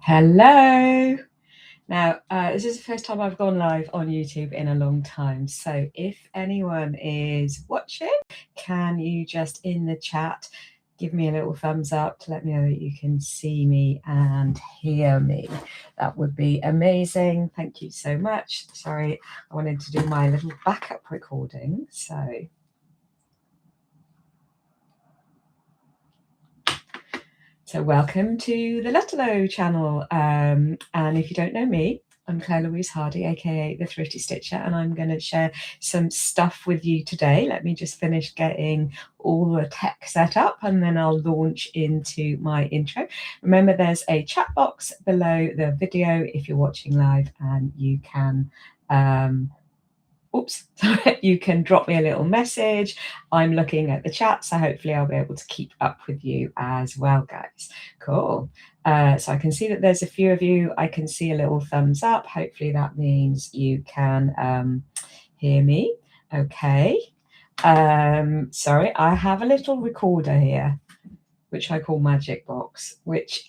Hello. Now, this is the first time I've gone live on YouTube in a long time. So if anyone is watching, can you just in the chat give me a little thumbs up to let me know that you can see me and hear me? That would be amazing. Thank you so much. Sorry, I wanted to do my little backup recording. So welcome to the Lutterloh channel. And if you don't know me, I'm Claire-Louise Hardie, aka the Thrifty Stitcher, and I'm going to share some stuff with you today. Let me just finish getting all the tech set up and then I'll launch into my intro. Remember, there's a chat box below the video if you're watching live, and you can you can drop me a little message. I'm looking at the chat, so hopefully I'll be able to keep up with you as well, guys. Cool. So I can see that there's a few of you. I can see a little thumbs up. Hopefully that means you can hear me. Okay. Sorry, I have a little recorder here, which I call Magic Box, which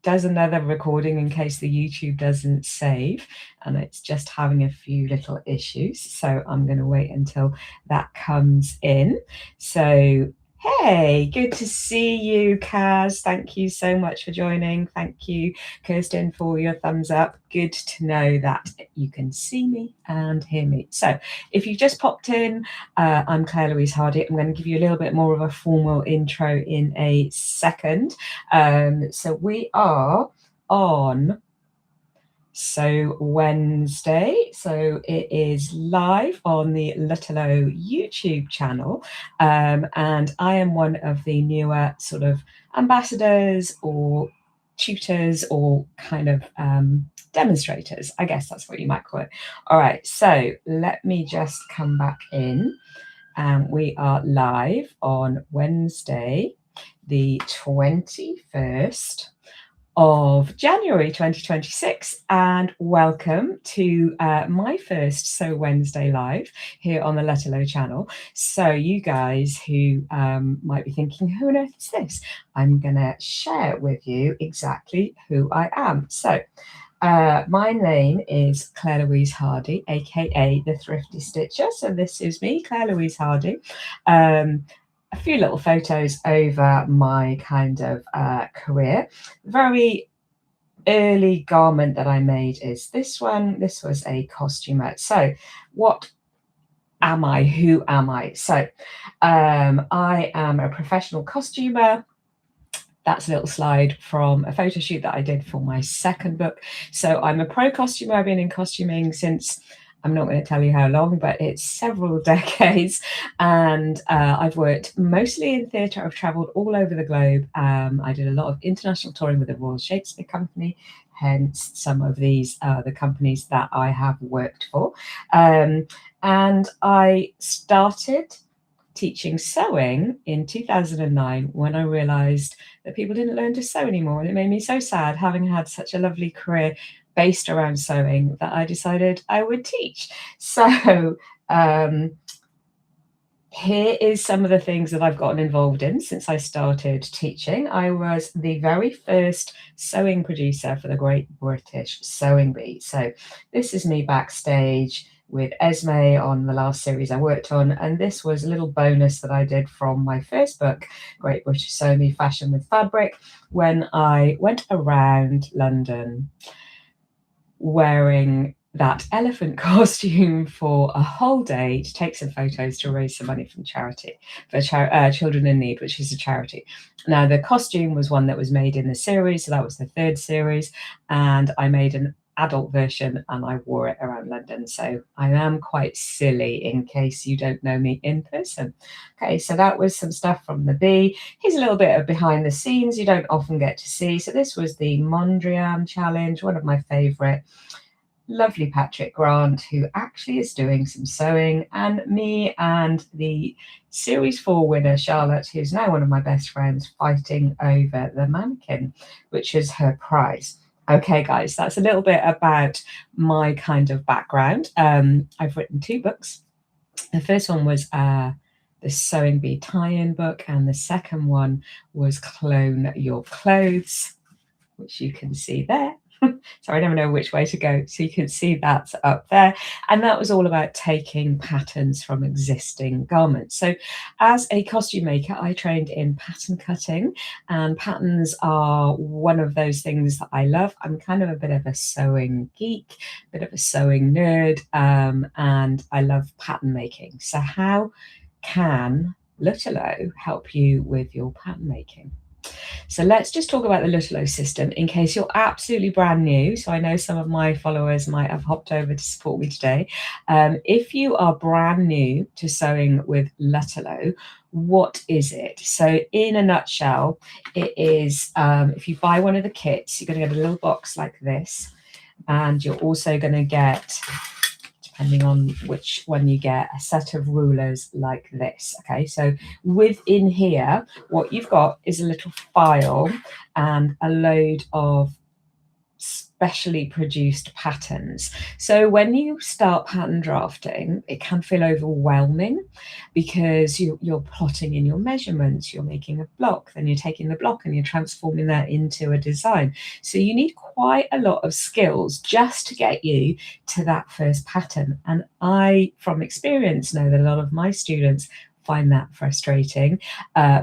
does another recording in case the YouTube doesn't save, and it's just having a few little issues. So I'm going to wait until that comes in. So hey, good to see you, Kaz. Thank you so much for joining. Thank you, Kirsten, for your thumbs up. Good to know that you can see me and hear me. So if you just popped in, I'm Claire-Louise Hardie. I'm going to give you a little bit more of a formal intro in a second. So we are on Wednesday, so it is live on the Lutterloh YouTube channel, and I am one of the newer sort of ambassadors or tutors or kind of demonstrators, I guess that's what you might call it. All right, so let me just come back in, and we are live on Wednesday the 21st of January 2026, and welcome to my first Sew Wednesday live here on the Lutterloh channel. So you guys who might be thinking, who on earth is this? I'm gonna share with you exactly who I am. So my name is Claire-Louise Hardie, aka the Thrifty Stitcher. So this is me, Claire-Louise Hardie. A few little photos over my kind of career. Very early garment that I made is this one. This was a costumer. So what am I? Who am I? So I am a professional costumer. That's a little slide from a photo shoot that I did for my second book. So I'm a pro costumer. I've been in costuming since, I'm not going to tell you how long, but it's several decades. And I've worked mostly in theatre. I've travelled all over the globe. I did a lot of international touring with the Royal Shakespeare Company, hence some of these the companies that I have worked for. And I started teaching sewing in 2009 when I realised that people didn't learn to sew anymore. And it made me so sad, having had such a lovely career based around sewing, that I decided I would teach. So here is some of the things that I've gotten involved in since I started teaching. I was the very first sewing producer for the Great British Sewing Bee. So this is me backstage with Esme on the last series I worked on, and this was a little bonus that I did from my first book, Great British Sewing Bee Fashion with Fabric, when I went around London wearing that elephant costume for a whole day to take some photos to raise some money from charity for Children in Need, which is a charity. Now the costume was one that was made in the series, so that was the third series, and I made an adult version and I wore it around London. So I am quite silly in case you don't know me in person. Okay, so that was some stuff from the bee. Here's a little bit of behind the scenes you don't often get to see. So this was the Mondrian challenge, one of my favorite. Lovely Patrick Grant, who actually is doing some sewing, and me and the series 4 winner Charlotte, who's now one of my best friends, fighting over the mannequin, which is her prize. Okay, guys, that's a little bit about my kind of background. I've written 2 books. The first one was the Sewing Bee tie-in book, and the second one was Clone Your Clothes, which you can see there. So I never know which way to go. So you can see that's up there. And that was all about taking patterns from existing garments. So as a costume maker, I trained in pattern cutting, and patterns are one of those things that I love. I'm kind of a bit of a sewing geek, a bit of a sewing nerd, and I love pattern making. So how can Lutterloh help you with your pattern making? So let's just talk about the Lutterloh system in case you're absolutely brand new. So I know some of my followers might have hopped over to support me today. If you are brand new to sewing with Lutterloh, what is it? So in a nutshell, it is, if you buy one of the kits, you're going to get a little box like this, and you're also going to get, depending on which one you get, a set of rulers like this. Okay, so within here, what you've got is a little file and a load of specially produced patterns. So when you start pattern drafting, it can feel overwhelming because you're plotting in your measurements, you're making a block, then you're taking the block and you're transforming that into a design. So you need quite a lot of skills just to get you to that first pattern. And I, from experience, know that a lot of my students find that frustrating,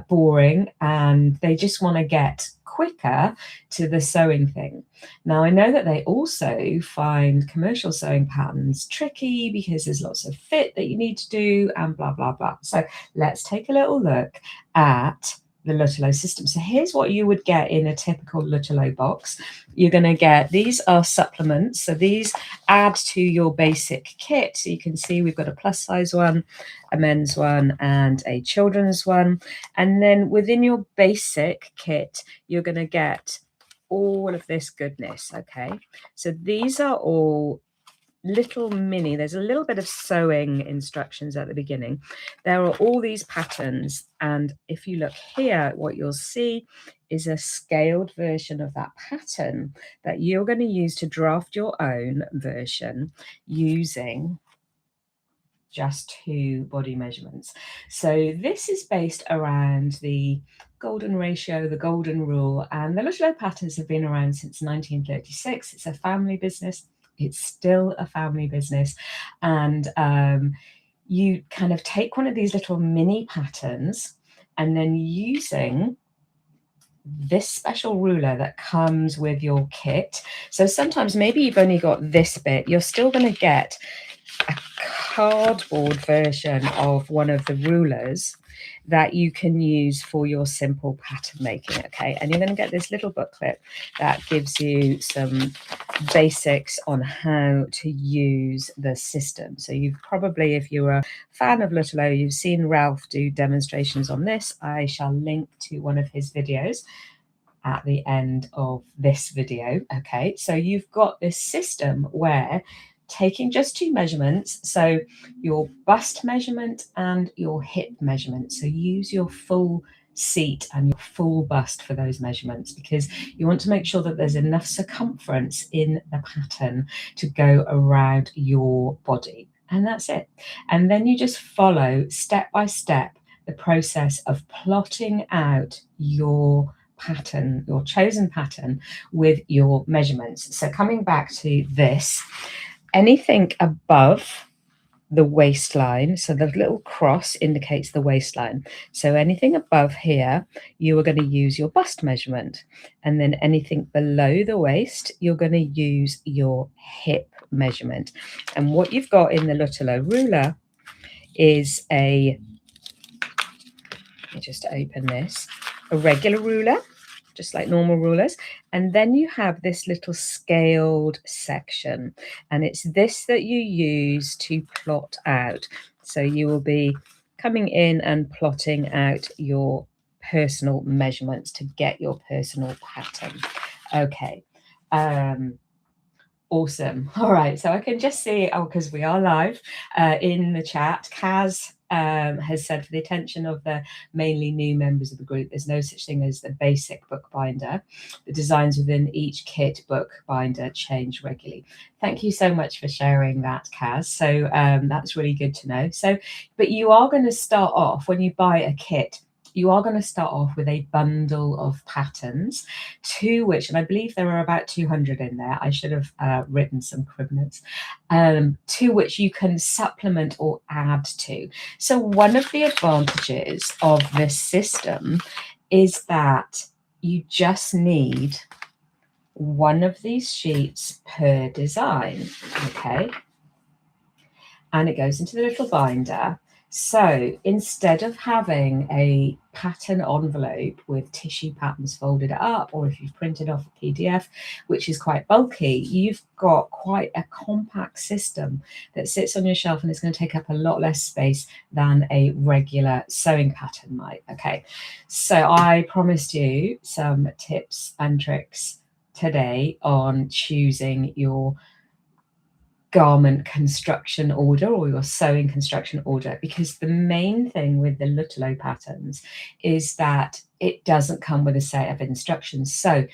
boring, and they just want to get quicker to the sewing thing. Now, I know that they also find commercial sewing patterns tricky because there's lots of fit that you need to do and blah, blah, blah. So let's take a little look at the Lutterloh system. So here's what you would get in a typical Lutterloh box. You're going to get, these are supplements. So these add to your basic kit. So you can see we've got a plus size one, a men's one, and a children's one. And then within your basic kit, you're going to get all of this goodness. Okay, so these are all little mini, there's a little bit of sewing instructions at the beginning. There are all these patterns, and if you look here, what you'll see is a scaled version of that pattern that you're going to use to draft your own version using just 2 body measurements. So this is based around the golden ratio, the golden rule, and the Lutterloh patterns have been around since 1936. It's a family business. It's still a family business. And you kind of take one of these little mini patterns and then using this special ruler that comes with your kit. So sometimes maybe you've only got this bit, you're still going to get a cardboard version of one of the rulers that you can use for your simple pattern making. Okay, and you're going to get this little booklet that gives you some basics on how to use the system. So you've probably, if you're a fan of Lutterloh, you've seen Ralph do demonstrations on this. I shall link to one of his videos at the end of this video. Okay, so you've got this system where taking just 2 measurements, so your bust measurement and your hip measurement. So use your full seat and your full bust for those measurements, because you want to make sure that there's enough circumference in the pattern to go around your body. And that's it. And then you just follow step by step the process of plotting out your pattern, your chosen pattern, with your measurements. So coming back to this, anything above the waistline, so the little cross indicates the waistline. So anything above here, you are going to use your bust measurement. And then anything below the waist, you're going to use your hip measurement. And what you've got in the Lutterloh ruler is a, let me just open this, a regular ruler, just like normal rulers. And then you have this little scaled section, and it's this that you use to plot out. So you will be coming in and plotting out your personal measurements to get your personal pattern. Okay. Awesome. All right. So I can just see, oh, because we are live in the chat, Kaz has said, for the attention of the mainly new members of the group, there's no such thing as the basic bookbinder. The designs within each kit bookbinder change regularly. Thank you so much for sharing that, Kaz. So that's really good to know. So, but you are going to start off, when you buy a kit, you are going to start off with a bundle of patterns, to which, and I believe there are about 200 in there, I should have written some crib notes, to which you can supplement or add to. So one of the advantages of this system is that you just need one of these sheets per design, okay? And it goes into the little binder. So instead of having a pattern envelope with tissue patterns folded up, or if you've printed off a PDF, which is quite bulky, you've got quite a compact system that sits on your shelf, and it's going to take up a lot less space than a regular sewing pattern might. Okay, so I promised you some tips and tricks today on choosing your garment construction order or your sewing construction order, because the main thing with the Lutterloh patterns is that it doesn't come with a set of instructions. So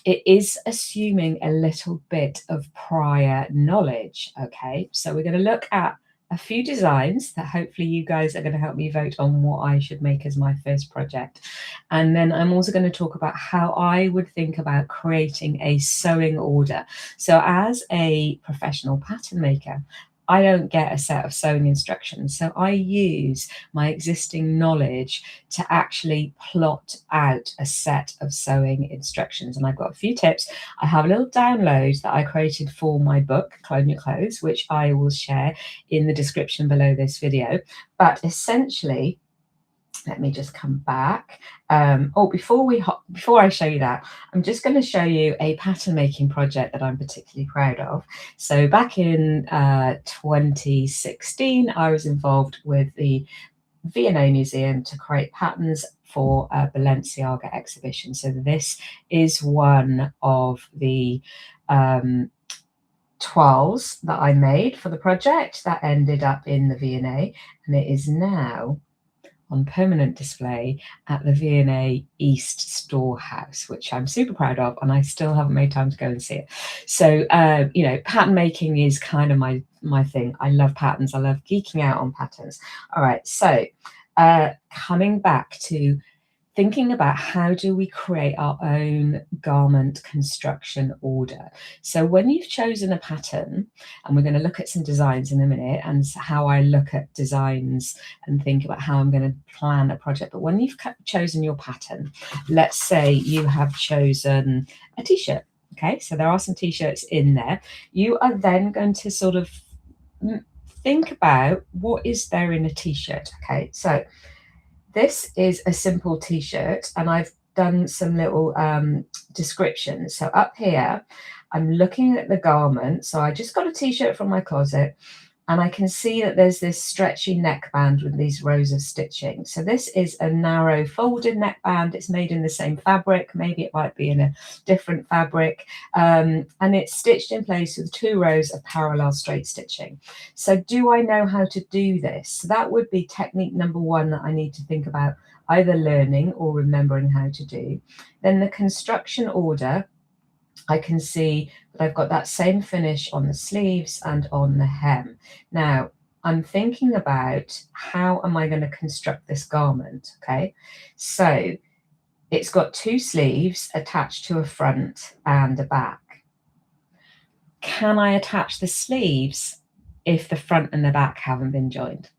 it is assuming a little bit of prior knowledge. Okay, so we're going to look at a few designs that hopefully you guys are going to help me vote on what I should make as my first project. And then I'm also going to talk about how I would think about creating a sewing order. So as a professional pattern maker, I don't get a set of sewing instructions. So I use my existing knowledge to actually plot out a set of sewing instructions. And I've got a few tips. I have a little download that I created for my book, Clone Your Clothes, which I will share in the description below this video. But essentially, let me just come back. Before I show you that, I'm just going to show you a pattern making project that I'm particularly proud of. So back in 2016, I was involved with the V&A Museum to create patterns for a Balenciaga exhibition. So this is one of the toiles that I made for the project that ended up in the V&A, and it is now on permanent display at the V&A East Storehouse, which I'm super proud of, and I still haven't made time to go and see it. So, you know, pattern making is kind of my thing. I love patterns. I love geeking out on patterns. All right, so coming back to thinking about how do we create our own garment construction order. So when you've chosen a pattern, and we're going to look at some designs in a minute and how I look at designs and think about how I'm going to plan a project. But when you've chosen your pattern, let's say you have chosen a t-shirt. Okay, so there are some t-shirts in there. You are then going to sort of think about what is there in a t-shirt. Okay, so this is a simple t-shirt, and I've done some little descriptions. So up here, I'm looking at the garment. So I just got a t-shirt from my closet, and I can see that there's this stretchy neckband with these rows of stitching. So this is a narrow folded neckband. It's made in the same fabric. Maybe it might be in a different fabric. And it's stitched in place with 2 rows of parallel straight stitching. So do I know how to do this? So that would be technique number 1 that I need to think about either learning or remembering how to do. Then the construction order, I can see that I've got that same finish on the sleeves and on the hem. Now, I'm thinking about how am I going to construct this garment, okay? So it's got 2 sleeves attached to a front and a back. Can I attach the sleeves if the front and the back haven't been joined?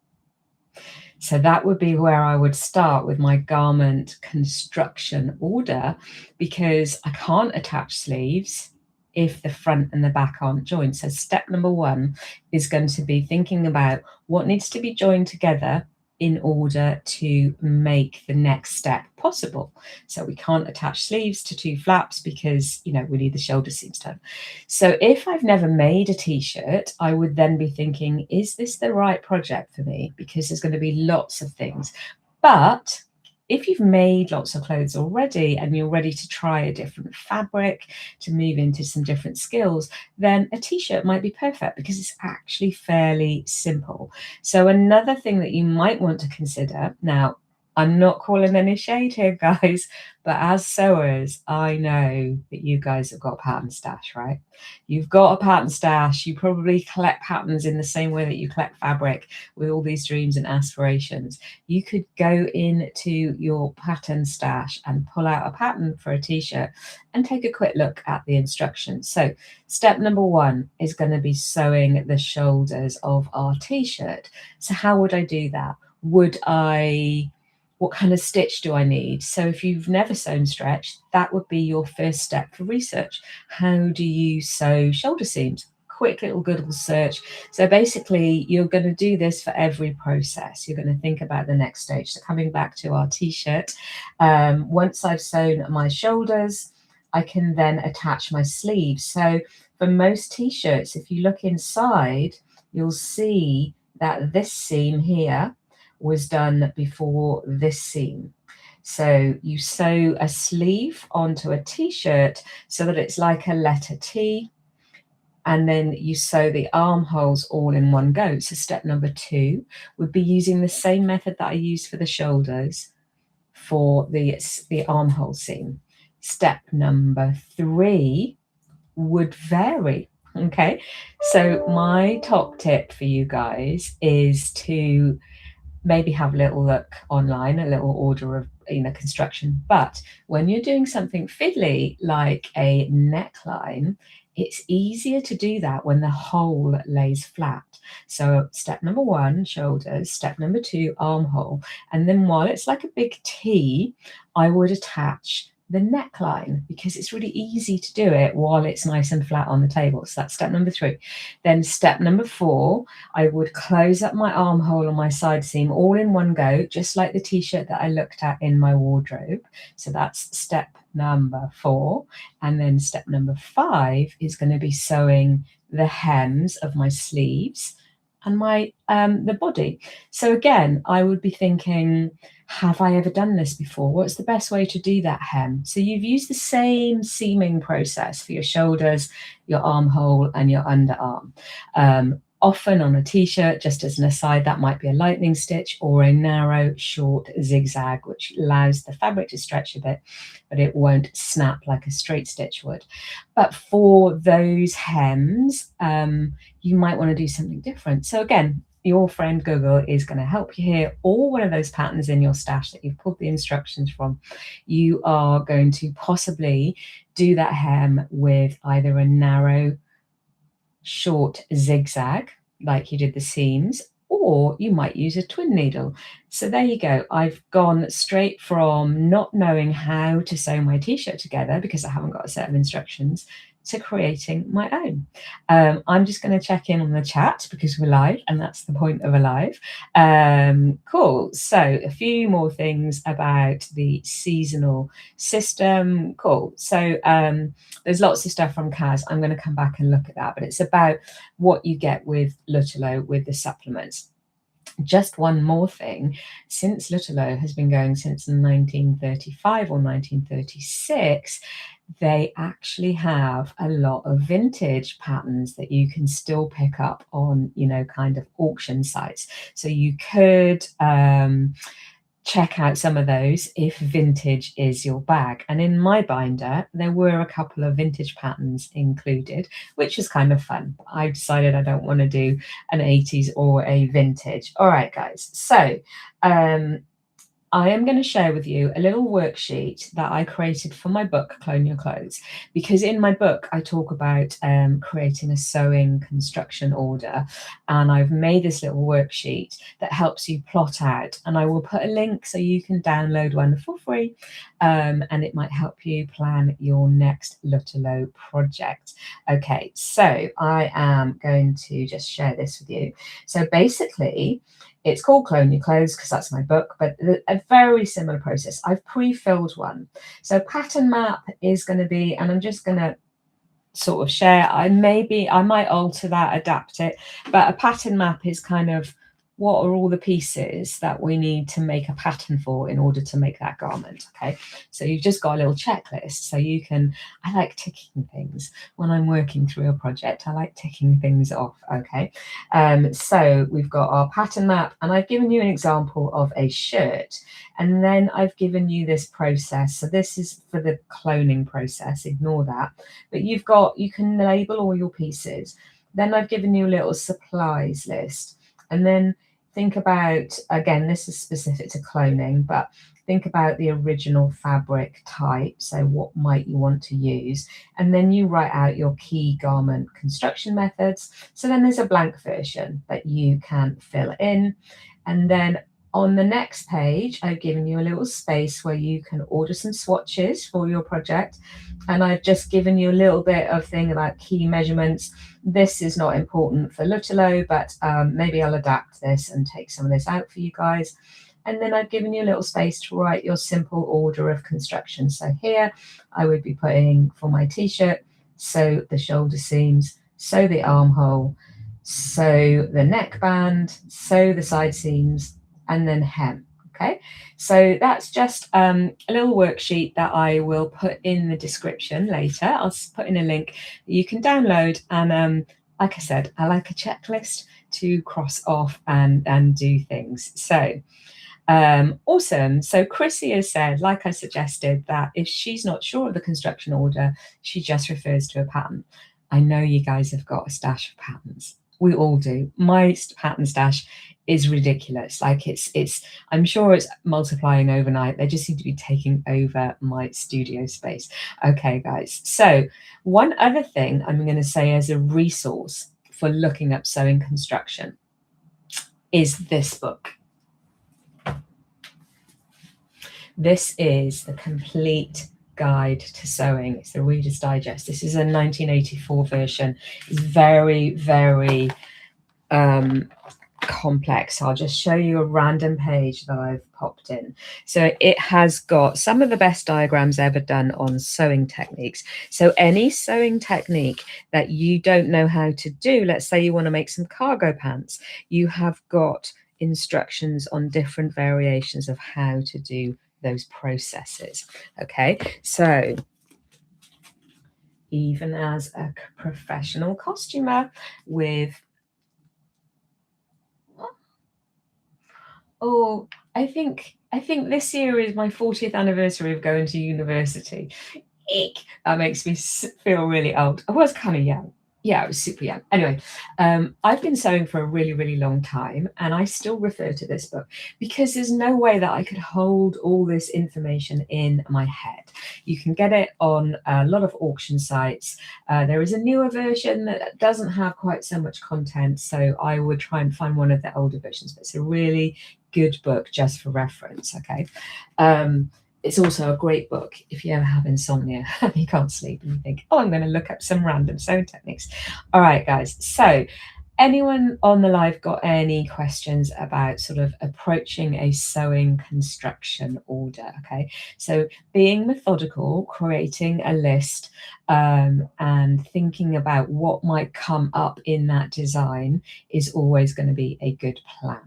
So that would be where I would start with my garment construction order, because I can't attach sleeves if the front and the back aren't joined. So step number 1 is going to be thinking about what needs to be joined together in order to make the next step possible. So we can't attach sleeves to 2 flaps because, you know, we need the shoulder seams done. So if I've never made a t-shirt, I would then be thinking, is this the right project for me? Because there's going to be lots of things. But if you've made lots of clothes already and you're ready to try a different fabric, to move into some different skills, then a t-shirt might be perfect because it's actually fairly simple. So another thing that you might want to consider, now, I'm not calling any shade here, guys, but as sewers, I know that you guys have got a pattern stash, right? You've got a pattern stash. You probably collect patterns in the same way that you collect fabric, with all these dreams and aspirations. You could go into your pattern stash and pull out a pattern for a t-shirt and take a quick look at the instructions. So step number 1 is going to be sewing the shoulders of our t-shirt. So how would I do that? What kind of stitch do I need? So if you've never sewn stretch, that would be your first step for research. How do you sew shoulder seams? Quick little Google search. So basically, you're going to do this for every process. You're going to think about the next stage. So coming back to our t-shirt, once I've sewn my shoulders, I can then attach my sleeves. So for most t-shirts, if you look inside, you'll see that this seam here was done before this seam. So you sew a sleeve onto a t-shirt so that it's like a letter T, and then you sew the armholes all in one go. So step number 2 would be using the same method that I used for the shoulders for the armhole seam. Step number 3 would vary. Okay, so my top tip for you guys is to maybe have a little look online, a little order of construction. But when you're doing something fiddly like a neckline, it's easier to do that when the hole lays flat. So step number 1, shoulders, step number 2, armhole. And then while it's like a big T, I would attach the neckline, because it's really easy to do it while it's nice and flat on the table. So that's step number 3. Then step number 4, I would close up my armhole and my side seam all in one go, just like the t-shirt that I looked at in my wardrobe. So that's step number 4. And then step number 5 is going to be sewing the hems of my sleeves and my the body. So again, I would be thinking, have I ever done this before? What's the best way to do that hem? So you've used the same seaming process for your shoulders, your armhole, and your underarm. Often on a t-shirt, just as an aside, that might be a lightning stitch or a narrow, short zigzag, which allows the fabric to stretch a bit, but it won't snap like a straight stitch would. But for those hems, you might want to do something different. So again, your friend Google is going to help you here, or one of those patterns in your stash that you've pulled the instructions from. You are going to possibly do that hem with either a narrow, short zigzag, like you did the seams, or you might use a twin needle. So there you go. I've gone straight from not knowing how to sew my t-shirt together because I haven't got a set of instructions to creating my own. I'm just going to check in on the chat because we're live, and that's the point of a live. Cool. So a few more things about the seasonal system. Cool. So there's lots of stuff from Kaz. I'm going to come back and look at that, but it's about what you get with Lutterloh with the supplements. Just one more thing, since Lutterloh has been going since 1935 or 1936, they actually have a lot of vintage patterns that you can still pick up on, kind of auction sites. So you could check out some of those if vintage is your bag. And in my binder, there were a couple of vintage patterns included, which was kind of fun. I decided I don't want to do an 80s or a vintage. All right, guys. So I am going to share with you a little worksheet that I created for my book, Clone Your Clothes, because in my book, I talk about creating a sewing construction order, and I've made this little worksheet that helps you plot out, and I will put a link so you can download one for free, and it might help you plan your next Lutterloh project. Okay, so I am going to just share this with you. So basically, it's called Clone Your Clothes because that's my book, but a very similar process. I've pre-filled one. So pattern map is going to be, and I'm just going to sort of share, I might alter that, adapt it, but a pattern map is kind of what are all the pieces that we need to make a pattern for in order to make that garment. Okay, so you've just got a little checklist, so you can, I like ticking things when I'm working through a project. I like ticking things off. Okay, so we've got our pattern map, and I've given you an example of a shirt, and then I've given you this process. So this is for the cloning process, ignore that, but you can label all your pieces. Then I've given you a little supplies list, and then think about, again, this is specific to cloning, but think about the original fabric type. So what might you want to use? And then you write out your key garment construction methods. So then there's a blank version that you can fill in. And then on the next page, I've given you a little space where you can order some swatches for your project. And I've just given you a little bit of thing about key measurements. This is not important for Lutterloh, but maybe I'll adapt this and take some of this out for you guys. And then I've given you a little space to write your simple order of construction. So here I would be putting, for my t-shirt, sew the shoulder seams, sew the armhole, sew the neckband, sew the side seams, and then hem. Okay, so that's just a little worksheet that I will put in the description later. I'll put in a link that you can download. And like I said, I like a checklist to cross off and do things. So awesome. So Chrissy has said, like I suggested, that if she's not sure of the construction order, she just refers to a pattern. I know you guys have got a stash of patterns. We all do. My pattern stash is ridiculous. Like I'm sure it's multiplying overnight. They just seem to be taking over my studio space. Okay, guys. So one other thing I'm going to say as a resource for looking up sewing construction is this book. This is the complete guide to sewing. It's the Reader's Digest. This is a 1984 version. It's very, very complex. I'll just show you a random page that I've popped in. So it has got some of the best diagrams ever done on sewing techniques. So any sewing technique that you don't know how to do, let's say you want to make some cargo pants, you have got instructions on different variations of how to do those processes. Okay, so even as a professional costumer with I think this year is my 40th anniversary of going to university. Eek! That makes me feel really old. I was kind of young. Yeah, I was super young. Anyway, I've been sewing for a really, really long time, and I still refer to this book because there's no way that I could hold all this information in my head. You can get it on a lot of auction sites. There is a newer version that doesn't have quite so much content, so I would try and find one of the older versions, but it's a really good book just for reference. Okay. It's also a great book if you ever have insomnia and you can't sleep and you think, oh, I'm going to look up some random sewing techniques. All right, guys. So anyone on the live got any questions about sort of approaching a sewing construction order? Okay, so being methodical, creating a list, and thinking about what might come up in that design is always going to be a good plan.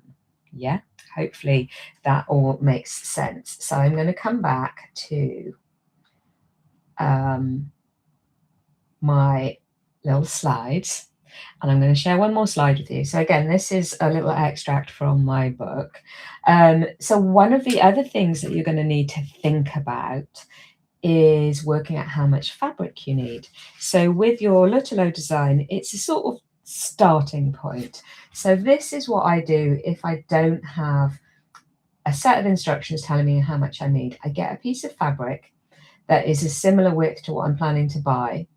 Yeah. Hopefully that all makes sense. So I'm going to come back to my little slides, and I'm going to share one more slide with you. So again, this is a little extract from my book. So one of the other things that you're going to need to think about is working out how much fabric you need. So with your Lutterloh design, it's a sort of starting point. So this is what I do if I don't have a set of instructions telling me how much I need. I get a piece of fabric that is a similar width to what I'm planning to buy,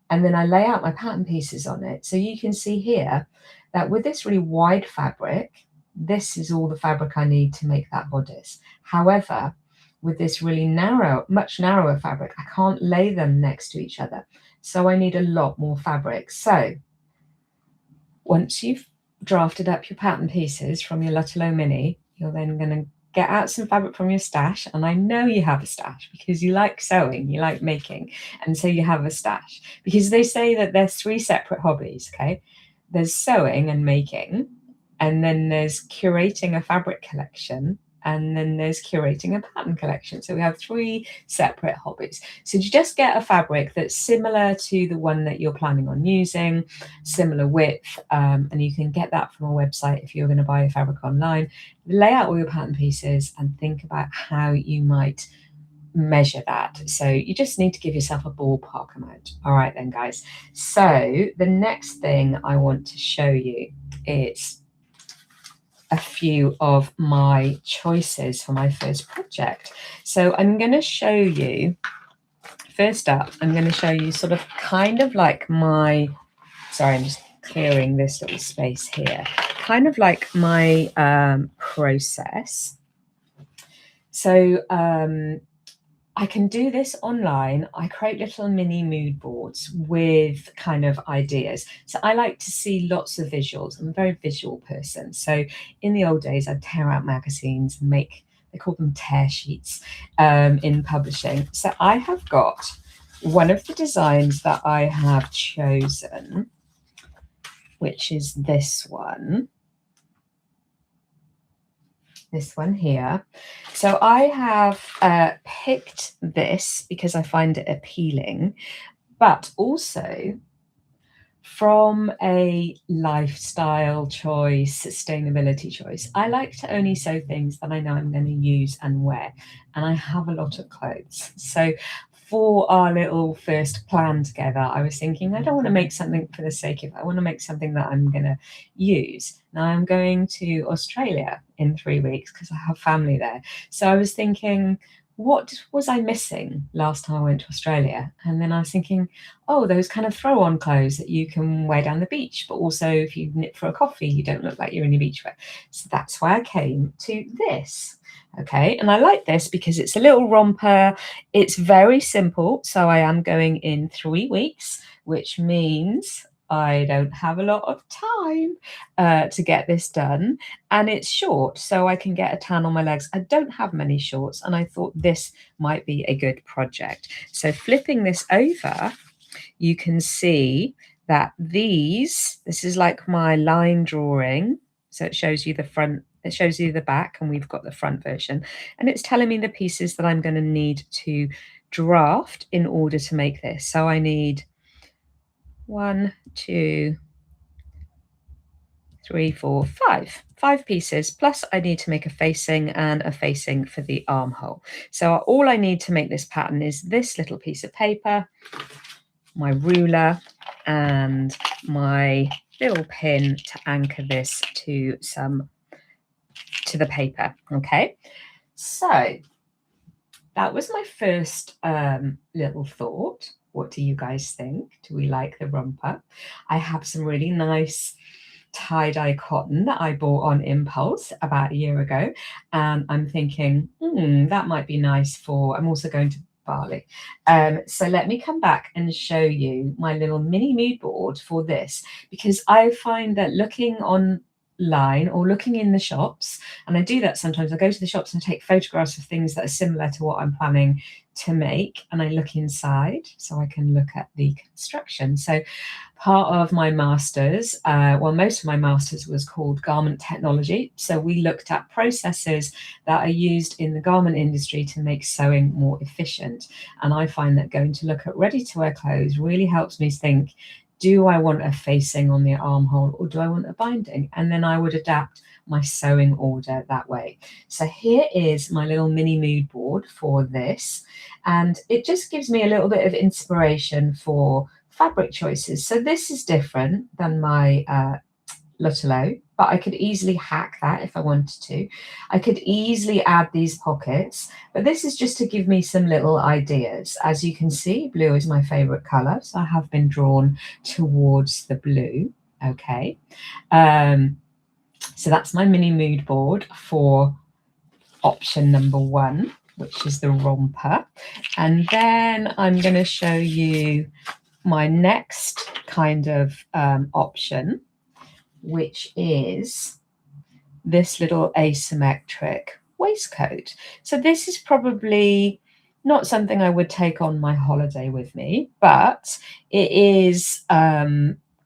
and then I lay out my pattern pieces on it. So you can see here that with this really wide fabric, this is all the fabric I need to make that bodice. However, with this really narrow, much narrower fabric, I can't lay them next to each other. So I need a lot more fabric. So once you've drafted up your pattern pieces from your Lutterloh Mini, you're then going to get out some fabric from your stash. And I know you have a stash because you like sewing, you like making, and so you have a stash. Because they say that there's 3 separate hobbies, okay? There's sewing and making, and then there's curating a fabric collection, and then there's curating a pattern collection. So we have 3 separate hobbies. So you just get a fabric that's similar to the one that you're planning on using, similar width, and you can get that from a website if you're going to buy a fabric online. Lay out all your pattern pieces and think about how you might measure that. So you just need to give yourself a ballpark amount. All right then, guys. So the next thing I want to show you is a few of my choices for my first project. So I'm going to show you, first up, I'm going to show you sort of kind of like my, sorry, I'm just clearing this little space here, kind of like my process. So I can do this online. I create little mini mood boards with kind of ideas. So I like to see lots of visuals. I'm a very visual person. So in the old days, I'd tear out magazines and make, they call them tear sheets in publishing. So I have got one of the designs that I have chosen, which is this one. This one here. So I have picked this because I find it appealing, but also from a lifestyle choice, sustainability choice. I like to only sew things that I know I'm going to use and wear, and I have a lot of clothes. So for our little first plan together, I was thinking, I don't want to make something for the sake of it. I want to make something that I'm going to use. Now I'm going to Australia in 3 weeks because I have family there. So I was thinking, what was I missing last time I went to Australia? And then I was thinking, oh, those kind of throw-on clothes that you can wear down the beach, but also if you nip for a coffee, you don't look like you're in your beachwear. So that's why I came to this. Okay, and I like this because it's a little romper. It's very simple. So I am going in 3 weeks, which means I don't have a lot of time to get this done. And it's short, so I can get a tan on my legs. I don't have many shorts, and I thought this might be a good project. So flipping this over, you can see that this is like my line drawing. So it shows you the front, it shows you the back, and we've got the front version. And it's telling me the pieces that I'm going to need to draft in order to make this. So I need 1, 2, 3, 4, 5 pieces, plus I need to make a facing and a facing for the armhole. So all I need to make this pattern is this little piece of paper, my ruler, and my little pin to anchor this to the paper. Okay, so that was my first little thought. What do you guys think? Do we like the romper? I have some really nice tie-dye cotton that I bought on impulse about a year ago, and I'm thinking that might be nice for, I'm also going to Bali. So let me come back and show you my little mini mood board for this, because I find that looking online or looking in the shops, and I do that sometimes, I go to the shops and take photographs of things that are similar to what I'm planning to make, and I look inside so I can look at the construction. So part of my master's, well, most of my master's was called garment technology. So we looked at processes that are used in the garment industry to make sewing more efficient. And I find that going to look at ready-to-wear clothes really helps me think, do I want a facing on the armhole or do I want a binding? And then I would adapt my sewing order that way. So here is my little mini mood board for this. And it just gives me a little bit of inspiration for fabric choices. So this is different than my Lutterloh, but I could easily hack that if I wanted to. I could easily add these pockets, but this is just to give me some little ideas. As you can see, blue is my favorite color, so I have been drawn towards the blue. Okay, so that's my mini mood board for option number 1, which is the romper. And then I'm going to show you my next kind of option, which is this little asymmetric waistcoat. So this is probably not something I would take on my holiday with me, but it is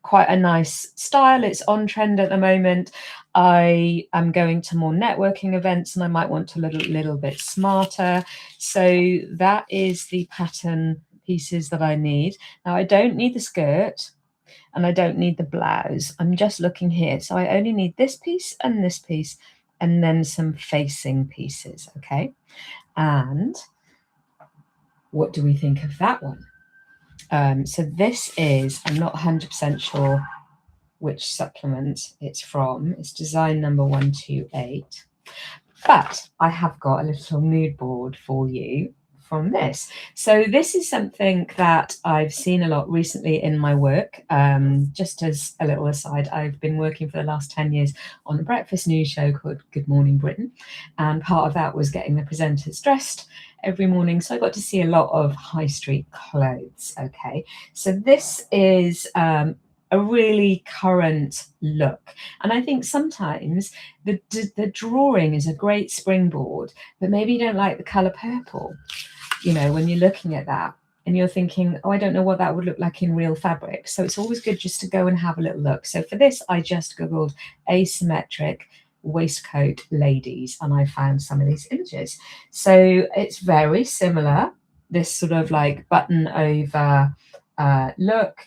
quite a nice style. It's on trend at the moment. I am going to more networking events and I might want to look a little bit smarter. So that is the pattern pieces that I need. Now I don't need the skirt and I don't need the blouse. I'm just looking here. So I only need this piece and then some facing pieces, okay? And what do we think of that one? So this is, I'm not 100% sure which supplement it's from. It's design number 128. But I have got a little mood board for you from this. So this is something that I've seen a lot recently in my work. Just as a little aside, I've been working for the last 10 years on a breakfast news show called Good Morning Britain. And part of that was getting the presenters dressed every morning. So I got to see a lot of high street clothes. Okay, so this is a really current look. And I think sometimes the drawing is a great springboard, but maybe you don't like the colour purple, you know, when you're looking at that and you're thinking, oh, I don't know what that would look like in real fabric. So it's always good just to go and have a little look. So for this, I just Googled asymmetric waistcoat ladies and I found some of these images. So it's very similar, this sort of like button over look.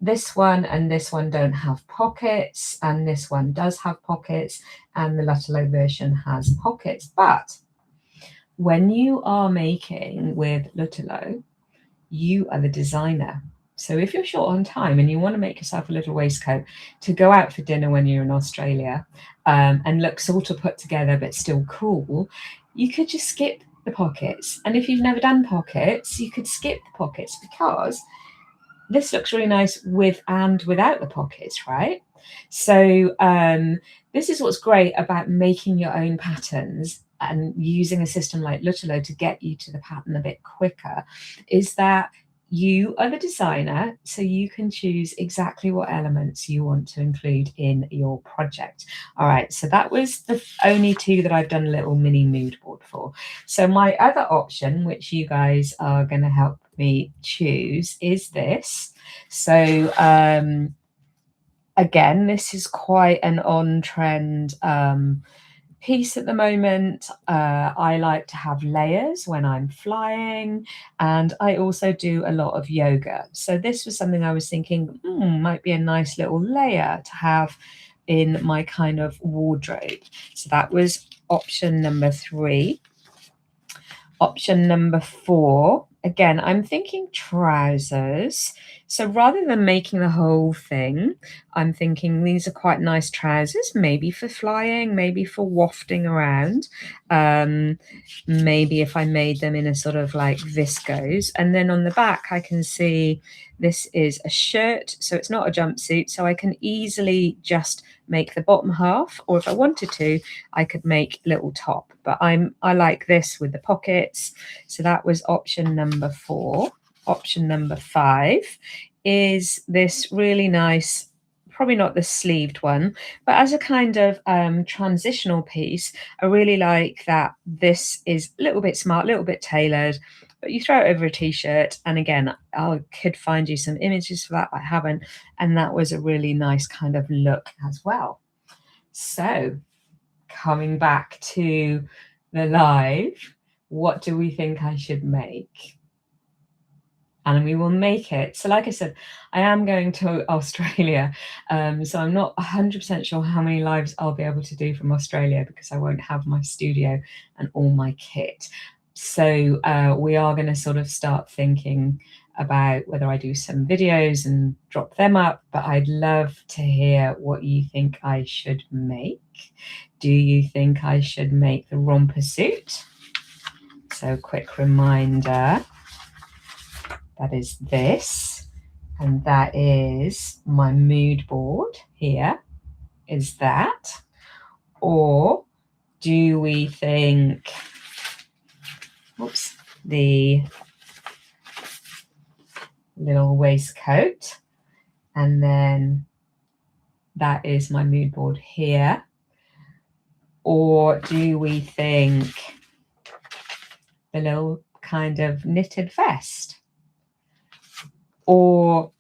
This one and this one don't have pockets, and this one does have pockets, and the Lutterloh version has pockets. But when you are making with Lutterloh, you are the designer. So if you're short on time and you want to make yourself a little waistcoat to go out for dinner when you're in Australia and look sort of put together but still cool, you could just skip the pockets. And if you've never done pockets, you could skip the pockets because this looks really nice with and without the pockets, right? So this is what's great about making your own patterns and using a system like Lutterloh to get you to the pattern a bit quicker, is that you are the designer, so you can choose exactly what elements you want to include in your project. All right, so that was the only two that I've done a little mini mood board for. So my other option, which you guys are going to help me choose, is this. So again, this is quite an on-trend piece at the moment. I like to have layers when I'm flying, and I also do a lot of yoga. So this was something I was thinking might be a nice little layer to have in my kind of wardrobe. So that was option number 3. Option number 4, again, I'm thinking trousers. So rather than making the whole thing, I'm thinking these are quite nice trousers, maybe for flying, maybe for wafting around. Maybe if I made them in a sort of like viscose. And then on the back, I can see this is a shirt. So it's not a jumpsuit. So I can easily just make the bottom half, or if I wanted to, I could make a little top. But I like this with the pockets. So that was option number 4. Option number 5 is this really nice, probably not the sleeved one, but as a kind of transitional piece. I really like that this is a little bit smart, a little bit tailored, but you throw it over a t-shirt. And again, I could find you some images for that. I haven't. And that was a really nice kind of look as well. So coming back to the live, what do we think I should make? And we will make it. So like I said, I am going to Australia. So I'm not 100% sure how many lives I'll be able to do from Australia because I won't have my studio and all my kit. So we are going to sort of start thinking about whether I do some videos and drop them up, but I'd love to hear what you think I should make. Do you think I should make the romper suit? So quick reminder, that is this, and that is my mood board here, is that. Or do we think, oops, the little waistcoat, and then that is my mood board here? Or do we think the little kind of knitted vest? Or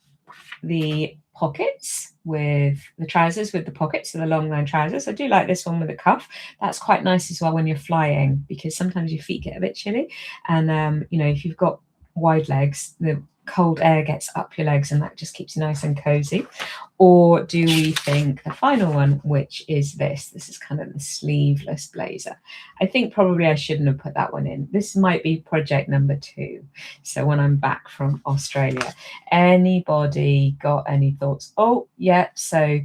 the pockets with the trousers with the pockets, so the long line trousers. I do like this one with a cuff. That's quite nice as well when you're flying, because sometimes your feet get a bit chilly, and you know, if you've got wide legs, the cold air gets up your legs and that just keeps you nice and cozy. Or do we think the final one, which is this is kind of the sleeveless blazer? I think probably I shouldn't have put that one in. This might be project number 2, so when I'm back from Australia. Anybody got any thoughts? Oh yeah, so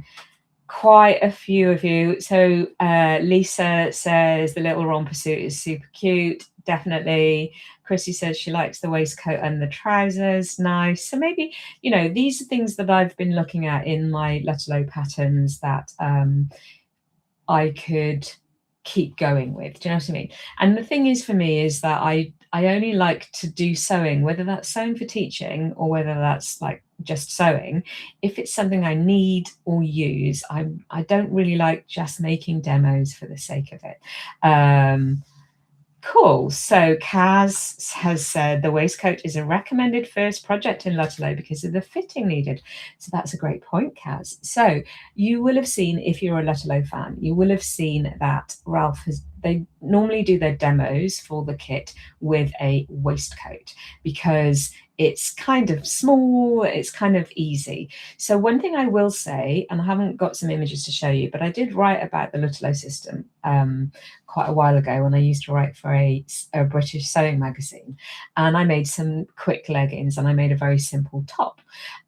quite a few of you. So Lisa says the little romper suit is super cute. Definitely. Chrissy says she likes the waistcoat and the trousers. Nice. So maybe, you know, these are things that I've been looking at in my Lutterloh patterns that I could keep going with. Do you know what I mean? And the thing is for me is that I only like to do sewing, whether that's sewing for teaching or whether that's like just sewing, if it's something I need or use. I don't really like just making demos for the sake of it. Cool. So Kaz has said the waistcoat is a recommended first project in Lutterloh because of the fitting needed. So that's a great point, Kaz. So you will have seen, if you're a Lutterloh fan, you will have seen that Ralph they normally do their demos for the kit with a waistcoat because it's kind of small, it's kind of easy. So one thing I will say, and I haven't got some images to show you, but I did write about the Lutterloh system quite a while ago when I used to write for a British sewing magazine, and I made some quick leggings and I made a very simple top,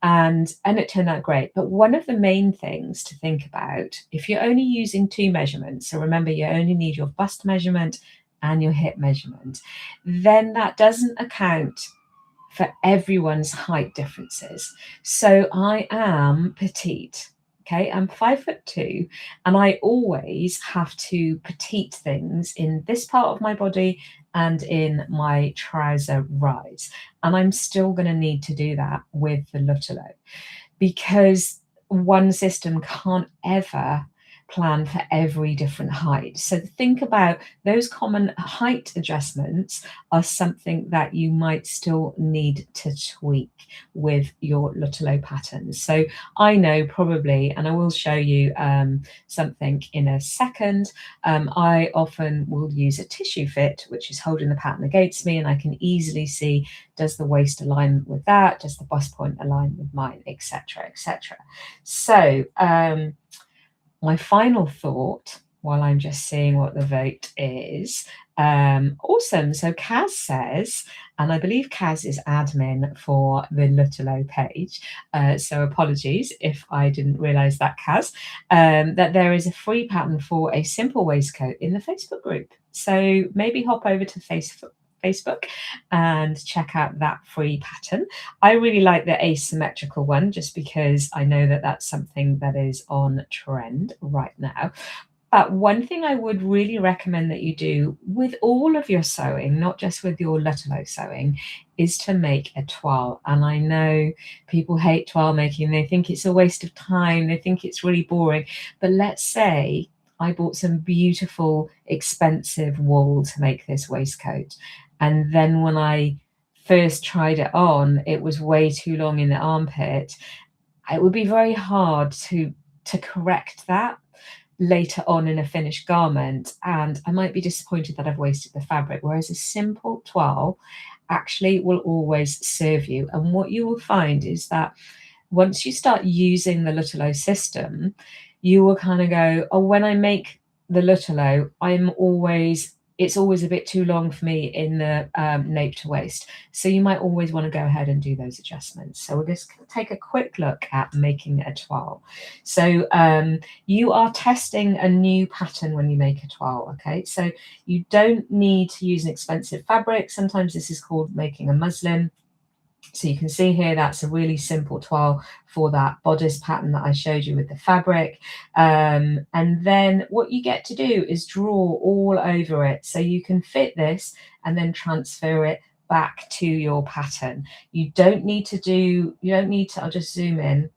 and it turned out great. But one of the main things to think about, if you're only using 2 measurements, so remember you only need your bust measurement and your hip measurement, then that doesn't account for everyone's height differences. So I am petite. Okay, I'm 5'2", and I always have to petite things in this part of my body and in my trouser rise. And I'm still going to need to do that with the Lutterloh because one system can't ever plan for every different height. So think about those common height adjustments are something that you might still need to tweak with your Lutterloh patterns. So I know probably, and I will show you something in a second, I often will use a tissue fit, which is holding the pattern against me, and I can easily see, does the waist align with that? Does the bust point align with mine, etc., etc. So my final thought, while I'm just seeing what the vote is, awesome. So Kaz says, and I believe Kaz is admin for the Lutterloh page, so apologies if I didn't realise that, Kaz, that there is a free pattern for a simple waistcoat in the Facebook group. So maybe hop over to Facebook and check out that free pattern. I really like the asymmetrical one just because I know that that's something that is on trend right now. But one thing I would really recommend that you do with all of your sewing, not just with your Lutterloh sewing, is to make a toile. And I know people hate toile making. They think it's a waste of time. They think it's really boring. But let's say I bought some beautiful, expensive wool to make this waistcoat. And then when I first tried it on, it was way too long in the armpit. It would be very hard to correct that later on in a finished garment, and I might be disappointed that I've wasted the fabric, whereas a simple toile actually will always serve you. And what you will find is that once you start using the Lutterloh system, you will kind of go, oh, when I make the Lutterloh, it's always a bit too long for me in the nape to waist. So you might always want to go ahead and do those adjustments. So we'll just take a quick look at making a toile. So you are testing a new pattern when you make a toile, okay? So you don't need to use an expensive fabric. Sometimes this is called making a muslin. So you can see here, that's a really simple toile for that bodice pattern that I showed you with the fabric. And then what you get to do is draw all over it. So you can fit this and then transfer it back to your pattern. You don't need to, I'll just zoom in.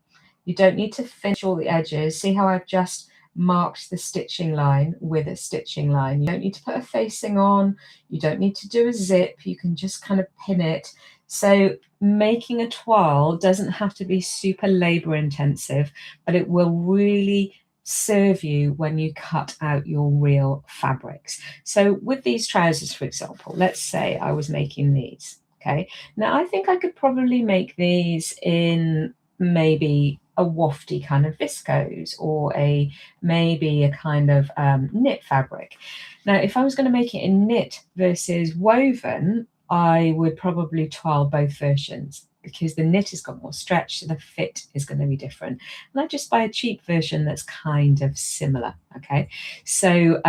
You don't need to finish all the edges. See how I've just marked the stitching line with a stitching line. You don't need to put a facing on, you don't need to do a zip, you can just kind of pin it. So making a toile doesn't have to be super labor intensive, but it will really serve you when you cut out your real fabrics. So with these trousers, for example, let's say I was making these. Okay, now I think I could probably make these in maybe a wafty kind of viscose or maybe a kind of knit fabric. Now, if I was going to make it in knit versus woven, I would probably toile both versions because the knit has got more stretch, so the fit is going to be different. And I just buy a cheap version that's kind of similar. Okay, so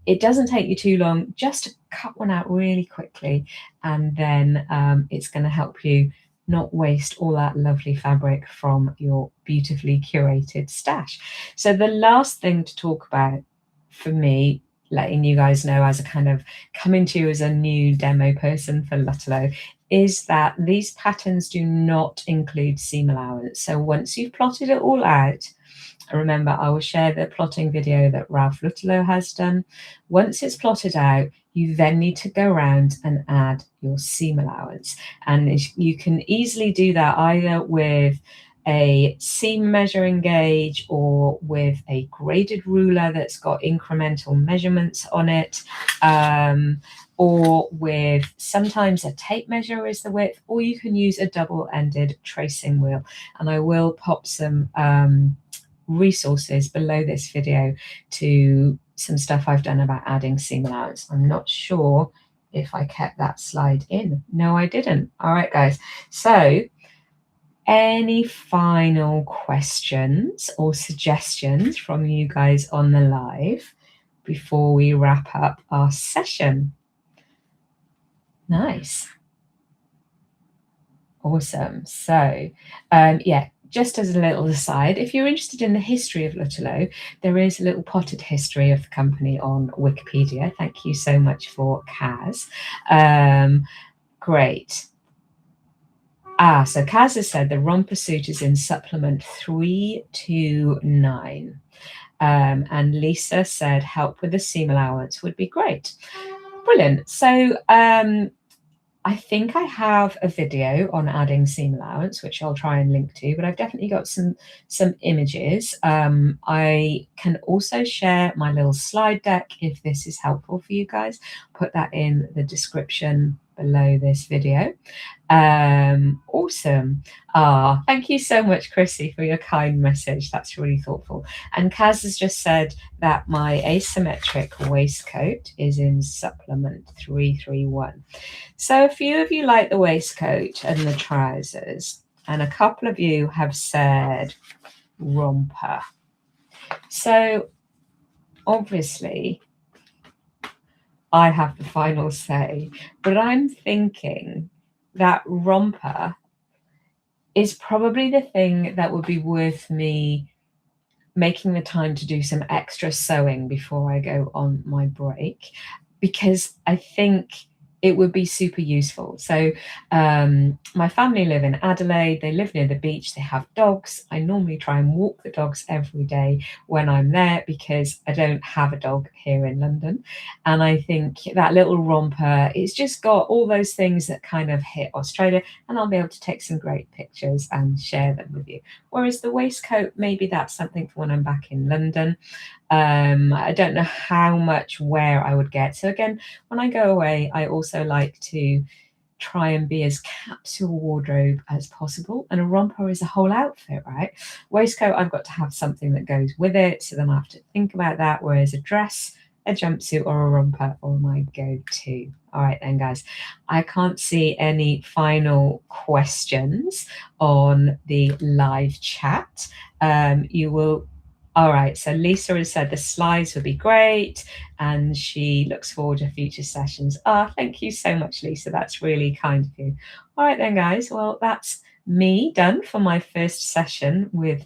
it doesn't take you too long just to cut one out really quickly, and then it's going to help you not waste all that lovely fabric from your beautifully curated stash. So the last thing to talk about for me, letting you guys know as a kind of coming to you as a new demo person for Lutterloh, is that these patterns do not include seam allowance. So once you've plotted it all out, remember, I will share the plotting video that Ralph Lutterloh has done. Once it's plotted out, you then need to go around and add your seam allowance. And you can easily do that either with a seam measuring gauge or with a graded ruler that's got incremental measurements on it, or with sometimes a tape measure is the width, or you can use a double-ended tracing wheel. And I will pop some resources below this video to some stuff I've done about adding seam allowance. I'm not sure if I kept that slide in. No, I didn't. All right, guys. So any final questions or suggestions from you guys on the live before we wrap up our session? Nice. Awesome. So yeah, just as a little aside, if you're interested in the history of Lutterloh, there is a little potted history of the company on Wikipedia. Thank you so much for Kaz. Great. So Kaz has said the romper suit is in supplement 3 to 9. And Lisa said help with the seam allowance would be great. Brilliant. So I think I have a video on adding seam allowance, which I'll try and link to, but I've definitely got some images. I can also share my little slide deck if this is helpful for you guys. Put that in the description below this video. Awesome. Thank you so much, Chrissy, for your kind message. That's really thoughtful. And Kaz has just said that my asymmetric waistcoat is in supplement 331. So a few of you like the waistcoat and the trousers, and a couple of you have said romper. So obviously I have the final say, but I'm thinking that romper is probably the thing that would be worth me making the time to do some extra sewing before I go on my break, because I think it would be super useful. So my family live in Adelaide. They live near the beach. They have dogs. I normally try and walk the dogs every day when I'm there because I don't have a dog here in London. And I think that little romper, it's just got all those things that kind of hit Australia, and I'll be able to take some great pictures and share them with you. Whereas the waistcoat, maybe that's something for when I'm back in London. I don't know how much wear I would get. So again, when I go away, I also like to try and be as capsule wardrobe as possible. And a romper is a whole outfit, right? Waistcoat, I've got to have something that goes with it. So then I have to think about that. Whereas a dress, a jumpsuit or a romper are my go-to. All right then, guys. I can't see any final questions on the live chat. You will... All right, so Lisa has said the slides would be great and she looks forward to future sessions. Thank you so much, Lisa. That's really kind of you. All right then, guys. Well, that's me done for my first session with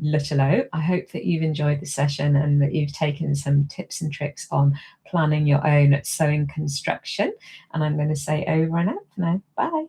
Lutterloh. I hope that you've enjoyed the session and that you've taken some tips and tricks on planning your own sewing construction. And I'm going to say over and out for now. Bye.